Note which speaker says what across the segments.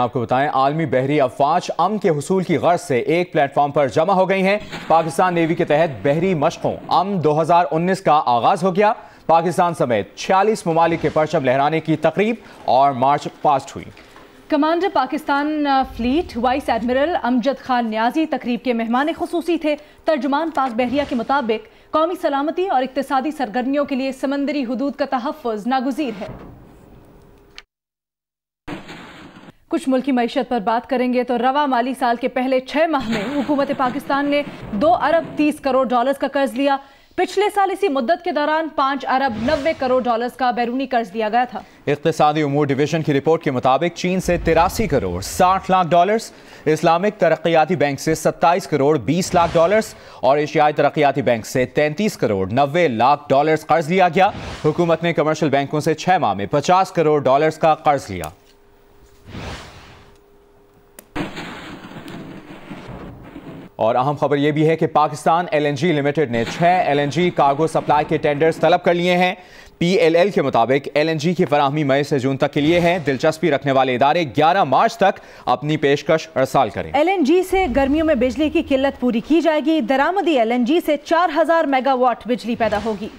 Speaker 1: آپ کو بتائیں عالمی بحری افواج امن کے حصول کی غرض سے ایک پلیٹ فارم پر جمع ہو گئی ہیں۔ پاکستان نیوی کے تحت بحری مشقوں امن 2019 کا آغاز ہو گیا۔ پاکستان سمیت 46 ممالک کے پرچم لہرانے کی تقریب اور مارچ پاسٹ ہوئی۔
Speaker 2: Commander Pakistan fleet vice admiral Amjad Khan Niazi تقریب کے مہمان خصوصی تھے۔ ترجمان پاک بحریہ کے مطابق قومی سلامتی اور اقتصادی سرگرمیوں کے لیے سمندری حدود کا تحفظ ناگزیر ہے۔ کچھ ملکی معیشت پر بات کریں گے تو رواں مالی سال کے پہلے 6 ماہ میں حکومت پاکستان نے 2 ارب 30 کروڑ ڈالرز کا قرض لیا۔ پچھلے سال اسی مدت کے دوران 5 ارب 90 کروڑ ڈالرز کا بیرونی قرض لیا گیا تھا۔
Speaker 1: اقتصادی امور ڈویژن کی رپورٹ کے مطابق چین سے 83 کروڑ 60 لاکھ ڈالرز، اسلامک ترقیاتی بینک سے 27 کروڑ 20 لاکھ ڈالرز اور ایشیائی ترقیاتی بینک سے 33 کروڑ 90 لاکھ ڈالرز قرض لیا گیا۔ حکومت نے کمرشل بینکوں سے 6 ماہ میں 50 کروڑ ڈالرز کا قرض لیا۔ اور اہم خبر یہ بھی ہے کہ Pakistan L N G limited نے 6 L N G cargo supply کے ٹینڈرز طلب کر لیے ہیں۔ پی ایل ایل کے مطابق ایل این جی کی فراہمی مئی سے جون تک کے لیے ہے۔ دلچسپی رکھنے والے ادارے 11 مارچ تک اپنی پیشکش ارسال کریں۔
Speaker 2: ایل این جی سے گرمیوں میں بجلی کی قلت پوری کی جائے گی۔ درآمدی ایل این جی سے 4000 میگا واٹ بجلی پیدا ہوگی۔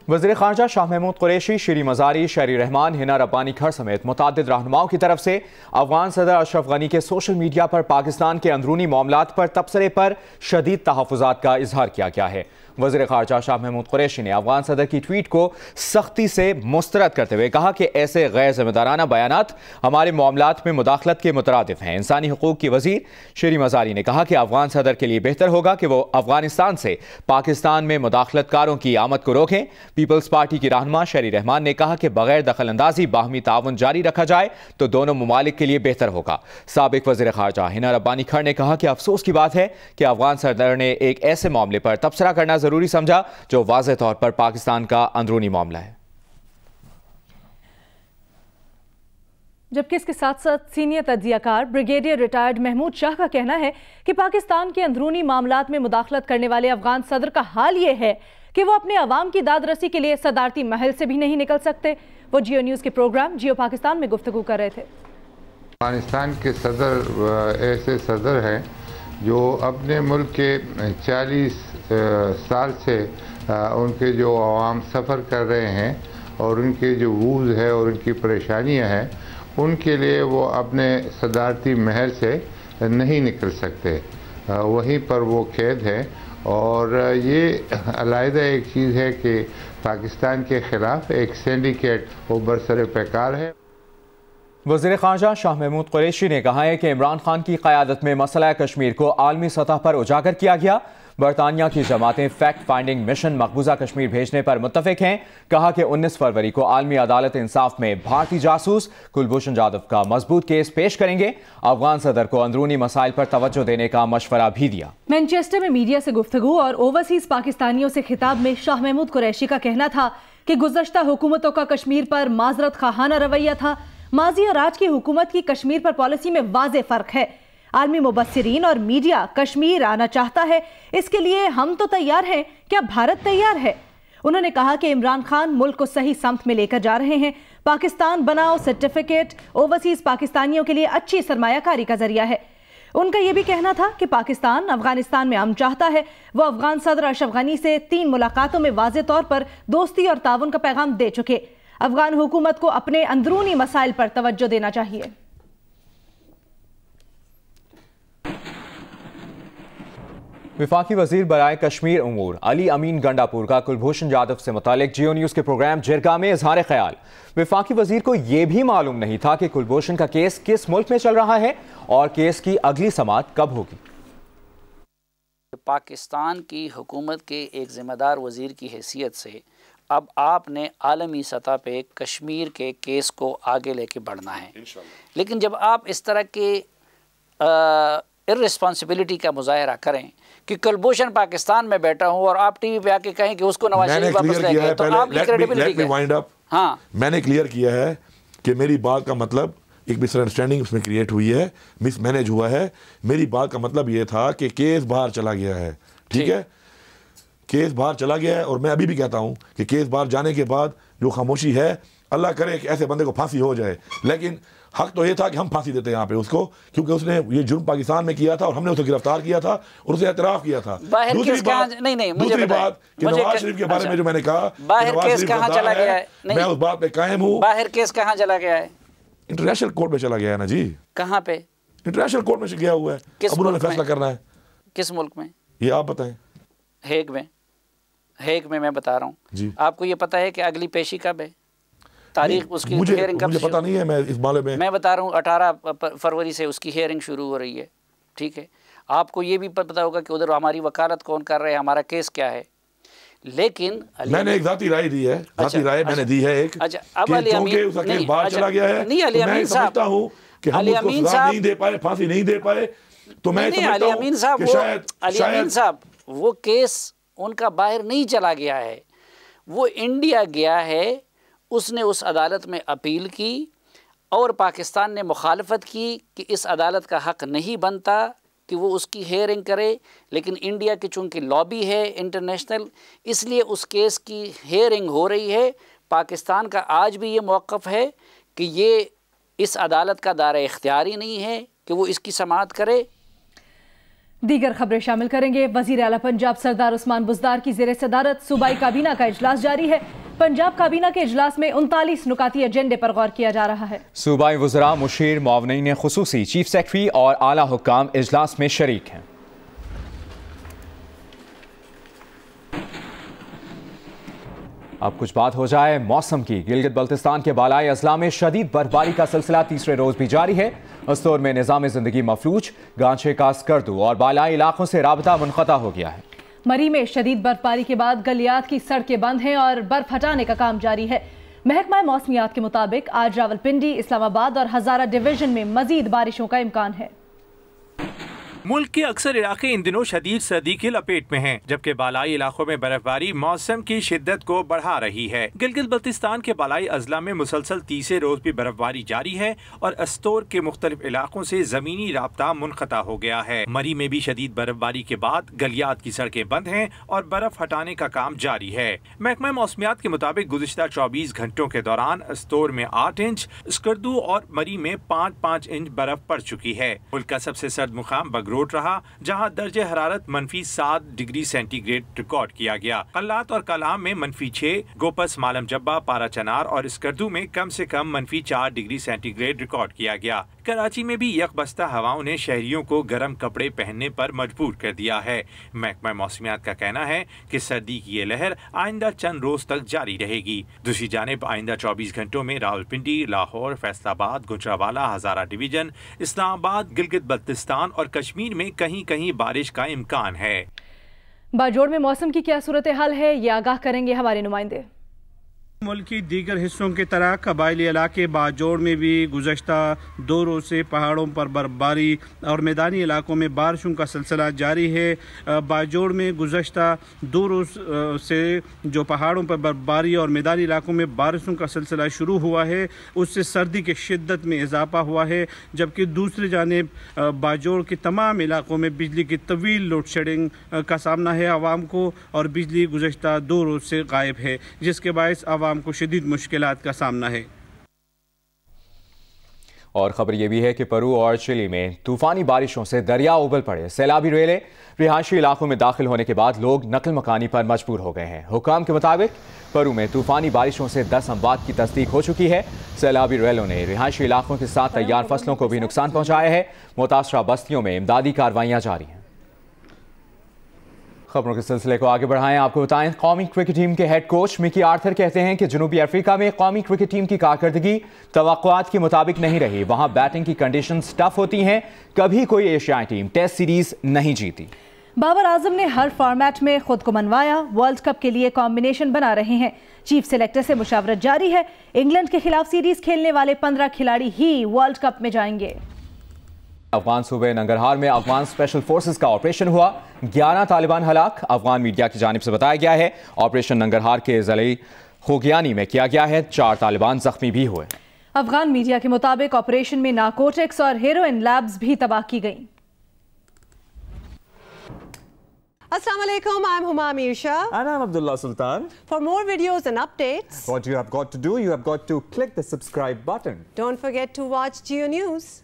Speaker 1: وزیر خارجہ شاہ محمود قریشی، شیری مزاری، شہری رحمان، ہنا ربانی کھر سمیت متعدد رہنماؤں کی طرف سے افغان صدر اشرف غنی کے سوشل میڈیا پر پاکستان کے اندرونی معاملات پر تبصرے پر شدید تحفظات کا اظہار کیا گیا ہے۔ وزیر خارجہ شاہ محمود قریشی نے افغان صدر کی ٹویٹ کو سختی سے مسترد کرتے ہوئے کہا کہ ایسے غیر ذمہ دارانہ بیانات ہمارے معاملات میں مداخلت کے مترادف ہیں۔ انسانی حقوق کی وزیر شیری مزاری نے کہا کہ افغان صدر کے لیے بہتر ہوگا کہ وہ افغانستان سے پاکستان میں مداخلت کاروں کی آمد کو روکیں۔ پیپلز پارٹی کی رہنما شہری رحمان نے کہا کہ بغیر دخل اندازی باہمی تعاون جاری رکھا جائے تو دونوں ممالک کے لیے بہتر ہوگا۔ سابق وزیر خارجہ ہنا ربانی کھر نے کہا کہ افسوس کی بات ہے کہ افغان صدر نے ایک ایسے معاملے پر تبصرہ کرنا ضروری سمجھا جو واضح طور پر پاکستان کا اندرونی معاملہ ہے۔
Speaker 2: جبکہ اس کے ساتھ ساتھ سینئر تجزیہ کار بریگیڈیئر ریٹائرڈ محمود شاہ کا کہنا ہے کہ پاکستان کے اندرونی معاملات میں مداخلت کرنے والے افغان صدر کا حال یہ ہے کہ وہ اپنے عوام کی داد رسی کے لیے صدارتی محل سے بھی نہیں نکل سکتے۔ وہ جیو نیوز کے پروگرام جیو پاکستان میں گفتگو کر رہے تھے۔
Speaker 3: افغانستان کے صدر ایسے صدر ہیں جو اپنے ملک کے 40 سال سے ان کے جو عوام سفر کر رہے ہیں اور ان کے جو ووز ہے اور ان کی پریشانیاں ہیں ان کے لیے وہ اپنے صدارتی محل سے نہیں نکل سکتے، وہیں پر وہ قید ہے۔ اور یہ علیحدہ ایک چیز ہے کہ پاکستان کے خلاف ایک سینڈیکیٹ وہ برسر پیکار ہے۔
Speaker 1: وزیر خارجہ شاہ محمود قریشی نے کہا ہے کہ عمران خان کی قیادت میں مسئلہ کشمیر کو عالمی سطح پر اجاگر کیا گیا۔ برطانیہ کی جماعتیں فیکٹ فائنڈنگ مشن مقبوضہ کشمیر بھیجنے پر متفق ہیں۔ کہا کہ 19 فروری کو عالمی عدالت انصاف میں بھارتی جاسوس کلبھوشن جادھو کا مضبوط کیس پیش کریں گے۔ افغان صدر کو اندرونی مسائل پر توجہ دینے کا مشورہ بھی دیا۔
Speaker 2: مینچسٹر میں میڈیا سے گفتگو اور اوورسیز پاکستانیوں سے خطاب میں شاہ محمود قریشی کا کہنا تھا کہ گزشتہ حکومتوں کا کشمیر پر معذرت خواہانہ رویہ تھا۔ ماضی اور آج کی حکومت کی کشمیر پر پالیسی میں واضح فرق ہے۔ عالمی مبصرین اور میڈیا کشمیر آنا چاہتا ہے، اس کے لیے ہم تو تیار ہیں، کیا بھارت تیار ہے؟ انہوں نے کہا کہ عمران خان ملک کو صحیح سمت میں لے کر جا رہے ہیں۔ پاکستان بناؤ سرٹیفکیٹ اوورسیز پاکستانیوں کے لیے اچھی سرمایہ کاری کا ذریعہ ہے۔ ان کا یہ بھی کہنا تھا کہ پاکستان افغانستان میں امن چاہتا ہے۔ وہ افغان صدر اشرف غنی سے 3 ملاقاتوں میں واضح طور پر دوستی اور تعاون کا پیغام دے چکے۔ افغان حکومت کو اپنے اندرونی مسائل پر توجہ دینا چاہیے۔
Speaker 1: وفاقی وزیر برائے کشمیر امور علی امین گنڈاپور کا کلبھوشن جادھو سے متعلق جیو نیوز کے پروگرام جرگا میں اظہار خیال۔ وفاقی وزیر کو یہ بھی معلوم نہیں تھا کہ کلبھوشن کا کیس کس ملک میں چل رہا ہے اور کیس کی اگلی سماعت کب ہوگی۔
Speaker 4: پاکستان کی حکومت کے ایک ذمہ دار وزیر کی حیثیت سے اب آپ نے عالمی سطح پہ کشمیر کے کیس کو آگے لے کے بڑھنا ہے، لیکن جب آپ اس طرح کے ارسپانسبلٹی کا مظاہرہ کریں کہ کلبھوشن پاکستان میں بیٹھا ہوں اور آپ ٹی وی پہ آ کے کہیں کہ اس کو نواز شریف واپس لے گئے، تو آپ کی کریڈیبلٹی کیا؟ ہاں
Speaker 5: میں نے کلیئر کیا ہے کہ میری بات کا مطلب ایک مس انڈرسٹینڈنگ اس میں کریٹ ہوئی ہے، مس مینیج ہوا ہے۔ میری بات کا مطلب یہ تھا کہ کیس باہر چلا گیا ہے، ٹھیک ہے؟ کیس باہر چلا گیا ہے، اور میں ابھی بھی کہتا ہوں کہ کیس باہر جانے کے بعد جو خاموشی ہے، اللہ کرے کہ ایسے بندے کو پھانسی ہو جائے، لیکن حق تو یہ تھا کہ ہم پھانسی دیتے یہاں پہ اس کو، کیونکہ اس نے یہ جرم پاکستان میں کیا تھا اور ہم نے اسے گرفتار کیا تھا اور اسے اعتراف کیا تھا۔ دوسری بات کہ نواز شریف کے بارے میں جو میں نے کہا،
Speaker 4: باہر کیس کہاں چلا گیا ہے،
Speaker 5: میں اس بات پہ قائم ہوں۔
Speaker 4: باہر کیس کہاں چلا گیا ہے؟
Speaker 5: انٹرنیشنل کورٹ میں چلا گیا ہے نا جی۔
Speaker 4: کہاں پہ؟
Speaker 5: انٹرنیشنل کورٹ میں گیا ہوا ہے، اب انہوں نے فیصلہ کرنا ہے۔
Speaker 4: کس ملک میں؟
Speaker 5: یہ آپ بتائیں۔
Speaker 4: ہیگ میں۔ ہیگ میں بتا رہا ہوں
Speaker 5: جی۔
Speaker 4: آپ کو یہ پتہ ہے کہ اگلی پیشی کب ہے؟ تاریخ اس کی ہیئرنگ کب؟
Speaker 5: مجھے پتہ نہیں ہے، میں اس بارے میں
Speaker 4: بتا رہا ہوں 18 فروری سے اس کی ہیئرنگ شروع ہو رہی ہے، ٹھیک ہے؟ آپ کو یہ بھی پتہ ہوگا کہ ادھر ہماری وکالت کون کر رہے ہیں، ہمارا کیس کیا ہے۔ لیکن
Speaker 5: میں نے ایک ذاتی رائے دی ہے، ذاتی رائے میں نے دی ہے ایک، کیونکہ اس کا کیس باہر چلا گیا ہے، میں سمجھتا ہوں کہ ہم اس کو سزا نہیں دے پائے، پھانسی نہیں دے پائے، تو میں سمجھتا ہوں کہ
Speaker 4: شاید وہ کیس ان کا باہر نہیں چلا گیا ہے، وہ انڈیا گیا ہے، اس نے اس عدالت میں اپیل کی اور پاکستان نے مخالفت کی کہ اس عدالت کا حق نہیں بنتا کہ وہ اس کی ہیئرنگ کرے، لیکن انڈیا کی چونکہ لابی ہے انٹرنیشنل، اس لیے اس کیس کی ہیئرنگ ہو رہی ہے۔ پاکستان کا آج بھی یہ موقف ہے کہ یہ اس عدالت کا دائرہ اختیاری نہیں ہے کہ وہ اس کی سماعت کرے۔
Speaker 2: دیگر خبریں شامل کریں گے۔ وزیر اعلیٰ پنجاب سردار عثمان بزدار کی زیر صدارت صوبائی کابینہ کا اجلاس جاری ہے۔ پنجاب کابینہ کے اجلاس میں 39 نکاتی ایجنڈے پر غور کیا جا رہا ہے۔
Speaker 1: صوبائی وزراء، مشیر، معاونین خصوصی، چیف سیکرٹری اور اعلیٰ حکام اجلاس میں شریک ہیں۔ اب کچھ بات ہو جائے موسم کی۔ گلگت بلتستان کے بالائی اضلاع میں شدید برفباری کا سلسلہ تیسرے روز بھی جاری ہے۔ استور میں نظام زندگی مفلوج، گانچے کا اسکردو اور بالائی علاقوں سے رابطہ منقطع ہو گیا ہے۔
Speaker 2: مری میں شدید برفباری کے بعد گلیات کی سڑکیں بند ہیں اور برف ہٹانے کا کام جاری ہے۔ محکمہ موسمیات کے مطابق آج راولپنڈی، اسلام آباد اور ہزارہ ڈویژن میں مزید بارشوں کا امکان ہے۔
Speaker 6: ملک کے اکثر علاقے ان دنوں شدید سردی کی لپیٹ میں ہیں، جبکہ بالائی علاقوں میں برفباری موسم کی شدت کو بڑھا رہی ہے۔ گلگت بلتستان کے بالائی اضلاع میں مسلسل تیسرے روز بھی برفباری جاری ہے اور استور کے مختلف علاقوں سے زمینی رابطہ منقطع ہو گیا ہے۔ مری میں بھی شدید برفباری کے بعد گلیات کی سڑکیں بند ہیں اور برف ہٹانے کا کام جاری ہے۔ محکمہ موسمیات کے مطابق گزشتہ 24 گھنٹوں کے دوران استور میں 8 انچ، اسکردو اور مری میں 5 انچ برف پڑ چکی ہے۔ ملک کا سب سے سرد مقام بگروٹ رہا، جہاں درجہ حرارت -7 ڈگری سینٹی گریڈ ریکارڈ کیا گیا۔ قلات اور کلام میں -6، گوپس، مالم جبہ، پارا چنار اور اسکردو میں کم سے کم -4 ڈگری سینٹی گریڈ ریکارڈ کیا گیا۔ کراچی میں بھی یک بستہ ہواؤں نے شہریوں کو گرم کپڑے پہننے پر مجبور کر دیا ہے۔ محکمہ موسمیات کا کہنا ہے کہ سردی کی یہ لہر آئندہ چند روز تک جاری رہے گی۔ دوسری جانب آئندہ 24 گھنٹوں میں راولپنڈی، لاہور، فیصل آباد، گجرانوالہ، ہزارہ ڈویژن، اسلام آباد، گلگت بلتستان اور کشمیر میں کہیں کہیں بارش کا امکان ہے۔
Speaker 2: باجوڑ میں موسم کی کیا صورتحال ہے، یہ آگاہ کریں گے ہمارے نمائندے۔
Speaker 7: ملک کی دیگر حصوں کی طرح قبائلی علاقے باجوڑ میں بھی گزشتہ 2 روز سے پہاڑوں پر برفباری اور میدانی علاقوں میں بارشوں کا سلسلہ جاری ہے۔ باجوڑ میں گزشتہ 2 روز سے جو پہاڑوں پر برفباری اور میدانی علاقوں میں بارشوں کا سلسلہ شروع ہوا ہے، اس سے سردی کی شدت میں اضافہ ہوا ہے، جبکہ دوسری جانب باجوڑ کے تمام علاقوں میں بجلی کی طویل لوڈ شیڈنگ کا سامنا ہے عوام کو، اور بجلی گزشتہ 2 روز سے غائب ہے، جس کے باعث عوام کو شدید مشکلات کا سامنا ہے۔
Speaker 1: اور خبر یہ بھی ہے کہ پرو اور چلی میں طوفانی بارشوں سے دریا ابل پڑے، سیلابی ریلیں رہائشی علاقوں میں داخل ہونے کے بعد لوگ نقل مکانی پر مجبور ہو گئے ہیں۔ حکام کے مطابق پرو میں طوفانی بارشوں سے 10 اموات کی تصدیق ہو چکی ہے۔ سیلابی ریلوں نے رہائشی علاقوں کے ساتھ تیار فصلوں کو بھی نقصان پہنچایا ہے۔ متاثرہ بستیوں میں امدادی کارروائیاں جاری ہیں۔ خبروں کے سلسلے کو آگے بڑھائیں، آپ کو بتائیں قومی کرکٹ ٹیم کے ہیڈ کوچ مکی آرتھر کہتے ہیں کہ جنوبی افریقہ میں قومی کرکٹ ٹیم کی کارکردگی توقعات کے مطابق نہیں رہی، وہاں بیٹنگ کی کنڈیشنز ٹف ہوتی ہیں، کبھی کوئی ایشیائی ٹیم ٹیسٹ سیریز نہیں جیتی۔
Speaker 2: بابر اعظم نے ہر فارمیٹ میں خود کو منوایا، ورلڈ کپ کے لیے کمبینیشن بنا رہے ہیں، چیف سلیکٹر سے مشاورت جاری ہے۔ انگلینڈ کے خلاف سیریز کھیلنے والے 15 کھلاڑی ہی ورلڈ کپ میں جائیں گے۔
Speaker 1: افغان صوبے ننگرہار میں افغان اسپیشل فورسز کا آپریشن ہوا، 11 طالبان ہلاک۔ افغان میڈیا کی جانب سے بتایا گیا ہے آپریشن ننگرہار کے ضلع خوگیانی میں کیا گیا ہے، 4 طالبان زخمی بھی ہوئے۔
Speaker 2: افغان میڈیا کے مطابق آپریشن میں نارکوٹکس اور ہیروئن لیبز بھی تباہ کی گئیں۔
Speaker 8: Assalamu alaikum, I'm Huma Amir Shah.
Speaker 9: And I'm Abdullah Sultan.
Speaker 8: For more videos and updates,
Speaker 9: What you have got to do, you have got to click the subscribe button.
Speaker 8: don't forget to watch Geo News.